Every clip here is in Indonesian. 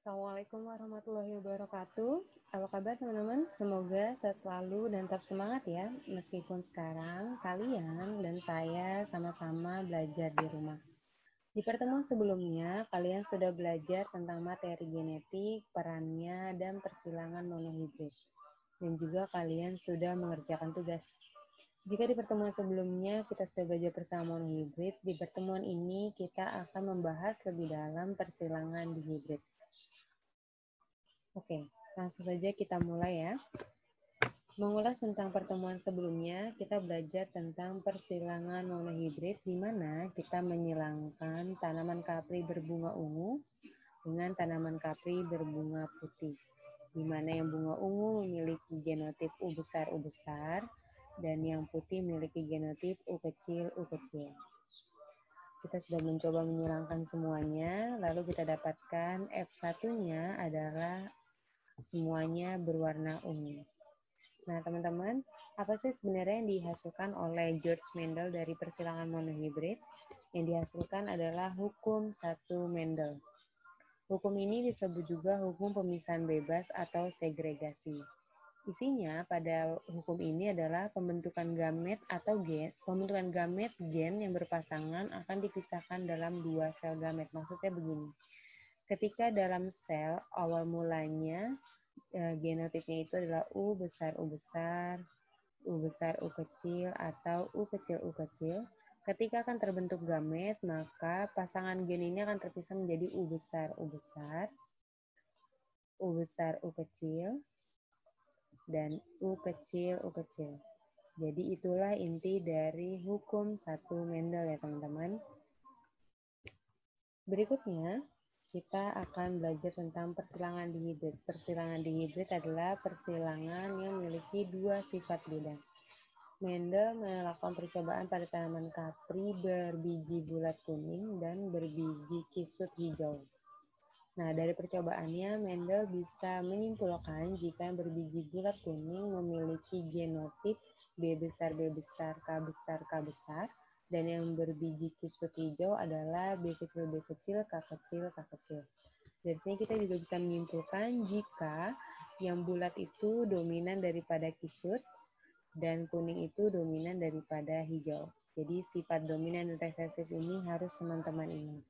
Assalamualaikum warahmatullahi wabarakatuh. Apa kabar teman-teman? Semoga sehat selalu dan tetap semangat ya. Meskipun sekarang kalian dan saya sama-sama belajar di rumah. Di pertemuan sebelumnya, kalian sudah belajar tentang materi genetik, perannya, dan persilangan monohibrid. Dan juga kalian sudah mengerjakan tugas. Jika di pertemuan sebelumnya kita sudah belajar bersama monohibrid, di pertemuan ini kita akan membahas lebih dalam persilangan dihibrid. Oke, langsung saja kita mulai ya. Mengulas tentang pertemuan sebelumnya, kita belajar tentang persilangan monohibrid di mana kita menyilangkan tanaman kapri berbunga ungu dengan tanaman kapri berbunga putih. Di mana yang bunga ungu memiliki genotip U besar, dan yang putih memiliki genotip U kecil. Kita sudah mencoba menyilangkan semuanya, lalu kita dapatkan F1-nya adalah semuanya berwarna ungu. Nah, teman-teman, apa sih sebenarnya yang dihasilkan oleh George Mendel dari persilangan monohibrid? Yang dihasilkan adalah hukum satu Mendel. Hukum ini disebut juga hukum pemisahan bebas atau segregasi. Isinya pada hukum ini adalah pembentukan gamet atau gen yang berpasangan akan dipisahkan dalam dua sel gamet. Maksudnya begini, ketika dalam sel awal mulanya genotipnya itu adalah U besar, U kecil, atau U kecil. Ketika akan terbentuk gamet, maka pasangan gen ini akan terpisah menjadi U besar, U kecil, dan U kecil. Jadi itulah inti dari hukum satu Mendel ya teman-teman. Berikutnya, kita akan belajar tentang persilangan dihibrid. Persilangan dihibrid adalah persilangan yang memiliki dua sifat beda. Mendel melakukan percobaan pada tanaman kapri berbiji bulat kuning dan berbiji kisut hijau. Nah, dari percobaannya, Mendel bisa menyimpulkan jika yang berbiji bulat kuning memiliki genotip B besar, K besar, dan yang berbiji kisut hijau adalah B kecil, K kecil. Dari sini kita juga bisa menyimpulkan jika yang bulat itu dominan daripada kisut dan kuning itu dominan daripada hijau. Jadi sifat dominan dan resesif ini harus teman-teman ingat.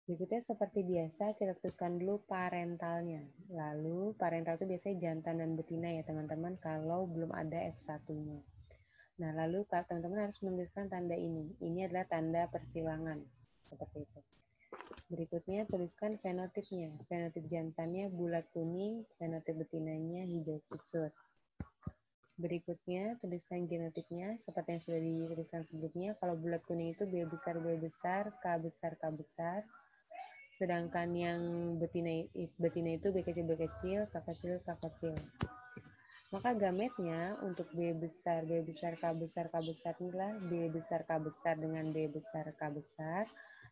Berikutnya seperti biasa kita tuliskan dulu parentalnya. Lalu parental itu biasanya jantan dan betina ya teman-teman kalau belum ada F1-nya. Nah, lalu teman-teman harus menuliskan tanda ini. Ini adalah tanda persilangan. Seperti itu. Berikutnya tuliskan fenotipnya. Fenotip jantannya bulat kuning, fenotip betinanya hijau kisut. Berikutnya tuliskan genotipnya seperti yang sudah dituliskan sebelumnya. Kalau bulat kuning itu B besar, K besar. Sedangkan yang betina itu B kecil, K kecil. Maka gametnya untuk B besar, K besar inilah B besar K besar dengan B besar K besar.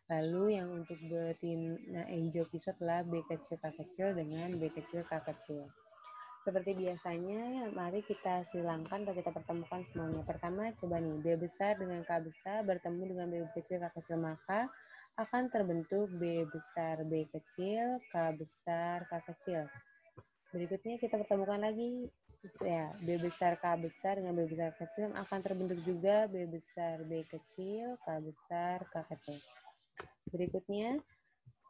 Lalu yang untuk betina hijau kisut adalah B kecil K kecil dengan B kecil K kecil. Seperti biasanya, mari kita silangkan atau kita pertemukan semuanya. Pertama, coba nih, B besar dengan K besar bertemu dengan B kecil K kecil, maka akan terbentuk B besar B kecil, K besar K kecil. Berikutnya kita pertemukan lagi, ya, B besar K besar dengan B besar K kecil akan terbentuk juga B besar B kecil, K besar K kecil. Berikutnya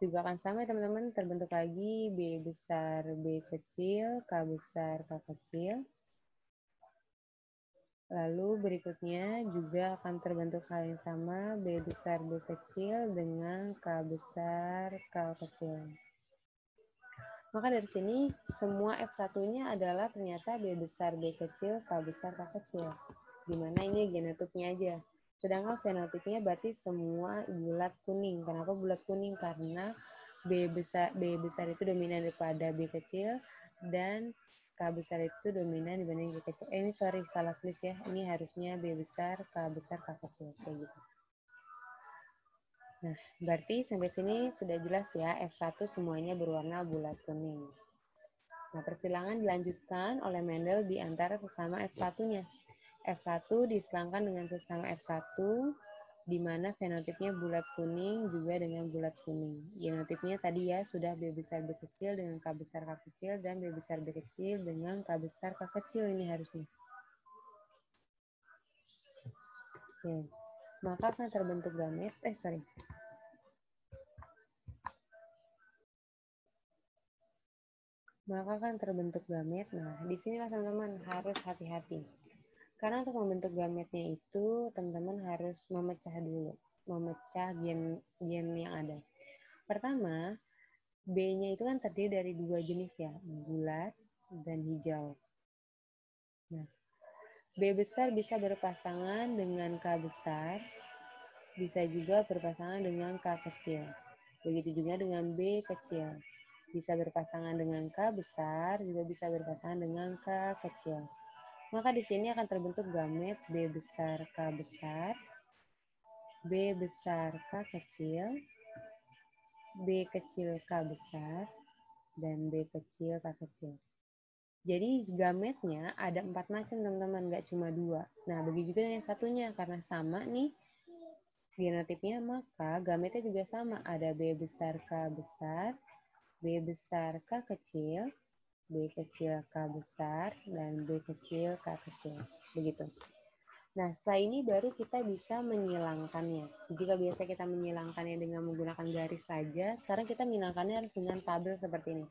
juga akan sama ya teman-teman, terbentuk lagi B besar B kecil, K besar K kecil. Lalu berikutnya juga akan terbentuk hal yang sama, B besar B kecil dengan K besar K kecil. Maka dari sini semua F1-nya adalah ternyata B besar B kecil, K besar K kecil. Dimana ini genotipnya aja. Sedangkan fenotipnya berarti semua bulat kuning. Kenapa bulat kuning? Karena B besar itu dominan daripada B kecil dan K besar itu dominan dibanding B kecil. Ini salah tulis ya. Ini harusnya B besar, K besar, K kecil. Kayak gitu. Nah, berarti sampai sini sudah jelas ya, F1 semuanya berwarna bulat kuning. Nah, persilangan dilanjutkan oleh Mendel di antara sesama F1-nya. F1 disilangkan dengan sesama F1 di mana fenotipnya bulat kuning juga dengan bulat kuning. Genotipnya tadi ya sudah B besar B kecil dengan K besar K kecil dan B besar B kecil dengan K besar K kecil ini harusnya. Oke. Maka akan terbentuk gamet, Maka akan terbentuk gamet. Nah, di sinilah teman-teman harus hati-hati. Karena untuk membentuk gametnya itu, teman-teman harus memecah dulu. Memecah gen yang ada. Pertama, B-nya itu kan terdiri dari dua jenis ya, bulat dan hijau. Nah, B besar bisa berpasangan dengan K besar, bisa juga berpasangan dengan K kecil. Begitu juga dengan B kecil. Bisa berpasangan dengan K besar, juga bisa berpasangan dengan K kecil. Maka di sini akan terbentuk gamet B besar K besar, B besar K kecil, B kecil K besar, dan B kecil K kecil. Jadi gametnya ada 4 macam teman-teman, nggak cuma 2. Nah, begitu juga dengan satunya, karena sama nih genotipnya, maka gametnya juga sama. Ada B besar K besar, B besar K kecil, B kecil K besar, dan B kecil K kecil. Begitu. Nah, setelah ini baru kita bisa menyilangkannya. Jika biasa kita menyilangkannya dengan menggunakan garis saja, sekarang kita menyilangkannya harus dengan tabel seperti ini.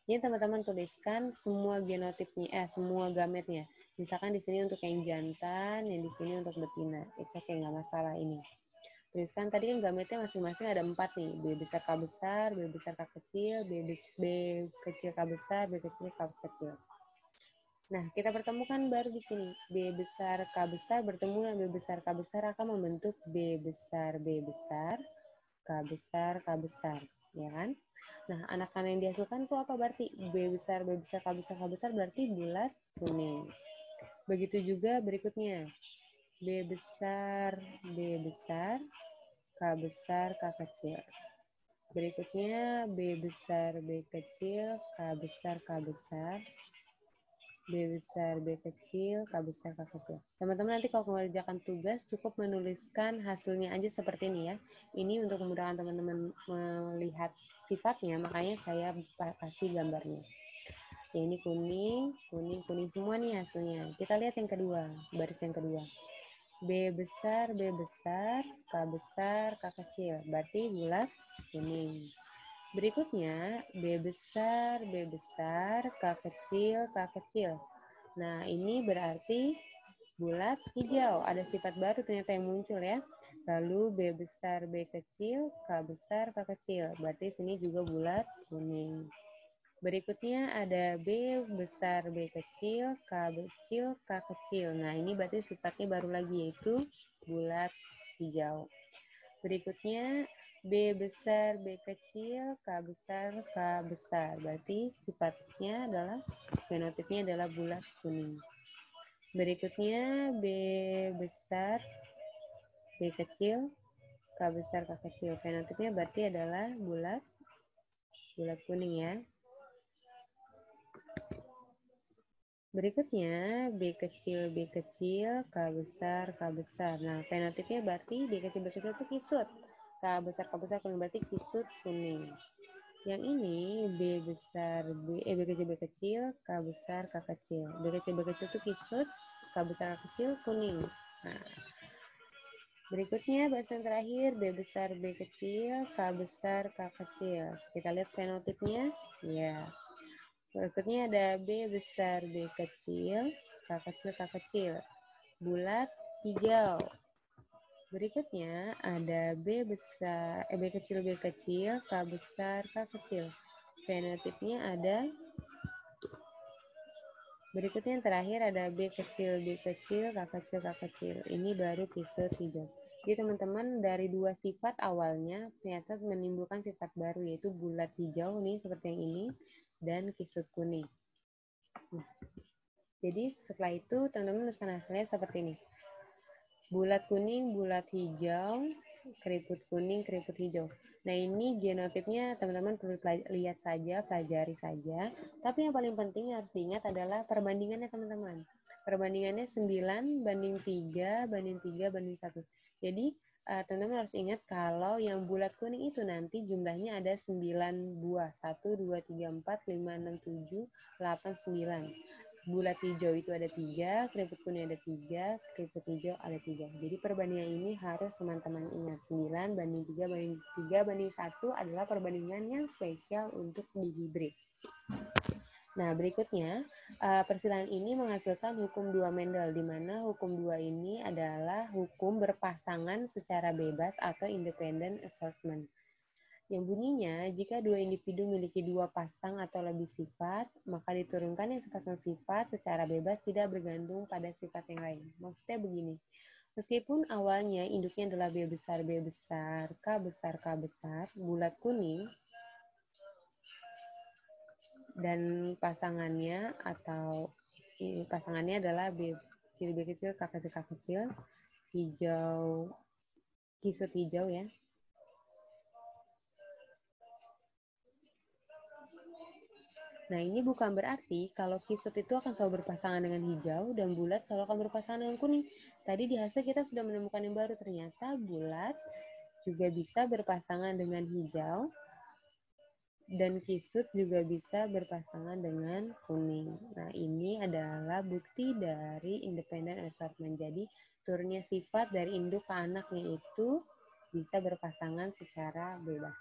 Jadi teman-teman tuliskan semua genotipnya, semua gametnya. Misalkan di sini untuk yang jantan, yang di sini untuk betina. It's okay, nggak masalah ini. Tuliskan tadi kan gametnya masing-masing ada 4 nih. B besar K besar, B besar K kecil, B kecil K besar, B kecil K kecil. Nah, kita pertemukan baru di sini. B besar K besar bertemu dengan B besar K besar akan membentuk B besar B besar, K besar K besar, ya kan? Nah, anak-anak yang dihasilkan itu apa berarti? B besar B besar K besar K besar berarti bulat kuning. Begitu juga berikutnya. B besar B besar, K besar K kecil. Berikutnya B besar B kecil, K besar K besar, B besar B kecil, K besar K kecil. Teman-teman nanti kalau mengerjakan tugas cukup menuliskan hasilnya aja seperti ini ya. Ini untuk memudahkan teman-teman melihat sifatnya, makanya saya kasih gambarnya. Ya, ini kuning, kuning, kuning semua nih hasilnya. Kita lihat yang kedua, baris yang kedua. B besar, B besar, K besar, K kecil. Berarti bulat kuning. Berikutnya, B besar, B besar, K kecil, K kecil. Nah, ini berarti bulat hijau. Ada sifat baru ternyata yang muncul ya. Lalu B besar, B kecil, K besar, K kecil. Berarti sini juga bulat kuning. Berikutnya ada B besar B kecil, K kecil, K kecil. Nah, ini berarti sifatnya baru lagi, yaitu bulat hijau. Berikutnya B besar B kecil, K besar K besar. Berarti sifatnya adalah, fenotipnya adalah bulat kuning. Berikutnya B besar B kecil, K besar K kecil. Fenotipnya berarti adalah bulat kuning ya. Berikutnya, B kecil, K besar, K besar. Nah, fenotipnya berarti B kecil itu kisut. K besar kuning berarti kisut kuning. Yang ini B kecil, K besar, K kecil. B kecil itu kisut, K besar, K kecil kuning. Nah, berikutnya baris yang terakhir B besar, B kecil, K besar, K kecil. Kita lihat fenotipnya. Ya. Berikutnya ada B besar B kecil, K kecil K kecil, bulat hijau. Berikutnya ada B kecil B kecil, K besar K kecil. Fenotipnya ada. Berikutnya yang terakhir ada B kecil K kecil K kecil. Ini baru kisut hijau. Jadi teman-teman dari 2 sifat awalnya ternyata menimbulkan sifat baru, yaitu bulat hijau nih seperti yang ini dan kisut kuning. Nah, jadi setelah itu teman-teman tuliskan hasilnya seperti ini. Bulat kuning, bulat hijau, keriput kuning, keriput hijau. Nah, ini genotipnya teman-teman perlu lihat saja, pelajari saja. Tapi yang paling penting harus diingat adalah perbandingannya teman-teman. Perbandingannya 9 banding 3 banding 3 banding 1. Jadi teman-teman harus ingat kalau yang bulat kuning itu nanti jumlahnya ada 9 buah. 1, 2, 3, 4, 5, 6, 7, 8, 9. Bulat hijau itu ada 3, keriput kuning ada 3, keriput hijau ada 3. Jadi perbandingan ini harus teman-teman ingat. 9 banding 3 banding 3 banding 1 adalah perbandingan yang spesial untuk di hibrid. Nah, berikutnya, persilangan ini menghasilkan hukum 2 Mendel, di mana hukum 2 ini adalah hukum berpasangan secara bebas atau independent assortment. Yang bunyinya, jika dua individu memiliki dua pasang atau lebih sifat, maka diturunkan yang sepasang sifat secara bebas tidak bergantung pada sifat yang lain. Maksudnya begini, meskipun awalnya induknya adalah B besar, K besar, K besar, bulat kuning, dan pasangannya adalah B kecil, K kecil, hijau, kisut hijau ya. Nah, ini bukan berarti kalau kisut itu akan selalu berpasangan dengan hijau dan bulat selalu akan berpasangan dengan kuning. Tadi di hasil kita sudah menemukan yang baru, ternyata bulat juga bisa berpasangan dengan hijau dan kisut juga bisa berpasangan dengan kuning. Nah, ini adalah bukti dari independent assortment. Jadi, turunnya sifat dari induk ke anaknya itu bisa berpasangan secara bebas.